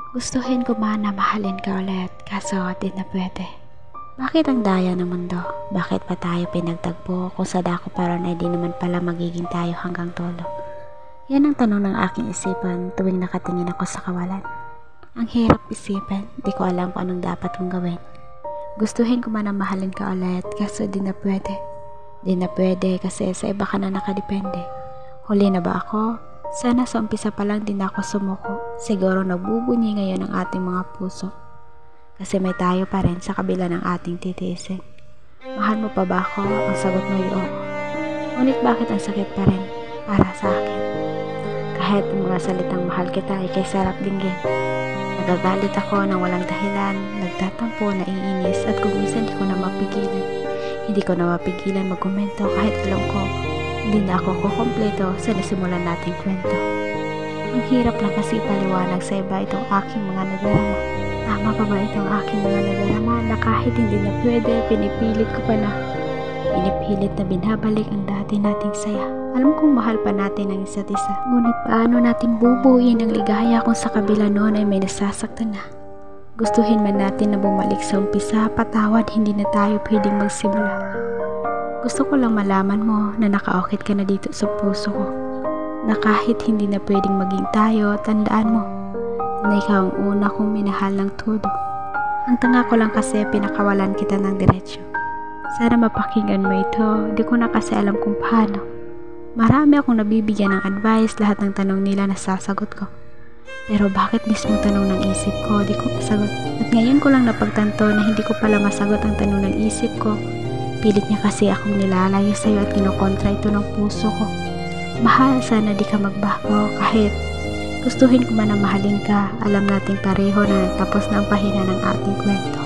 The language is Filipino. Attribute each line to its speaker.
Speaker 1: Gustuhin ko man na mahalin ka ulit, kaso di na pwede. Bakit ang daya ng mundo? Bakit pa tayo pinagtagpo kung sa dako parang ay di naman pala magiging tayo hanggang dulo? Yan ang tanong ng aking isipan tuwing nakatingin ako sa kawalan. Ang hirap isipin, di ko alam kung anong dapat kong gawin. Gustuhin ko man na mahalin ka ulit, kaso di na pwede. Di na pwede kasi sa iba ka na nakadepende. Huli na ba ako? Sana sa umpisa pa lang din ako sumuko. Siguro nabubunyi ngayon ang ating mga puso. Kasi may tayo pa rin sa kabila ng ating titiisin. Mahal mo pa ba ako? Ang sagot mo ay oo. Ngunit bakit ang sakit pa rin para sa akin? Kahit ang mga salitang mahal kita ay kay sarap dinggin. Nagagalit ako nang walang dahilan, nagtatampo, naiinis at kung minsan di ko na mapigilan. Hindi ko na mapigilan magkomento kahit alam ko hindi na ako kukumpleto sa nasimulan nating kwento. Ang hirap lang kasi paliwanag sa iba itong aking mga nadarama. Tama pa ba itong aking mga nadarama na kahit hindi na pwede, pinipilit ko pa na. Pinipilit na binabalik ang dati nating saya. Alam kong mahal pa natin ang isa't isa. Ngunit paano natin bubuuin ang ligaya kung sa kabila noon ay may nasasaktan na? Gustuhin man natin na bumalik sa umpisa, patawad, hindi na tayo pwedeng magsimula. Gusto ko lang malaman mo na nakaukit ka na dito sa puso ko. Na kahit hindi na pwedeng maging tayo, tandaan mo na ikaw ang una kong minahal ng todo. Ang tanga ko lang kasi pinakawalan kita ng diretsyo. Sana mapakinggan mo ito, di ko na kasi alam kung paano. Marami akong nabibigyan ng advice, lahat ng tanong nila nasasagot ko. Pero bakit mismong tanong ng isip ko, di ko masagot. At ngayon ko lang napagtanto na hindi ko pala masagot ang tanong ng isip ko. Pilit niya kasi akong nilalayo sa'yo at kinokontra ito ng puso ko. Mahal, sana di ka magbago kahit gustuhin ko man na mahalin ka. Alam nating pareho na nagtapos na ang pahina ng ating kwento.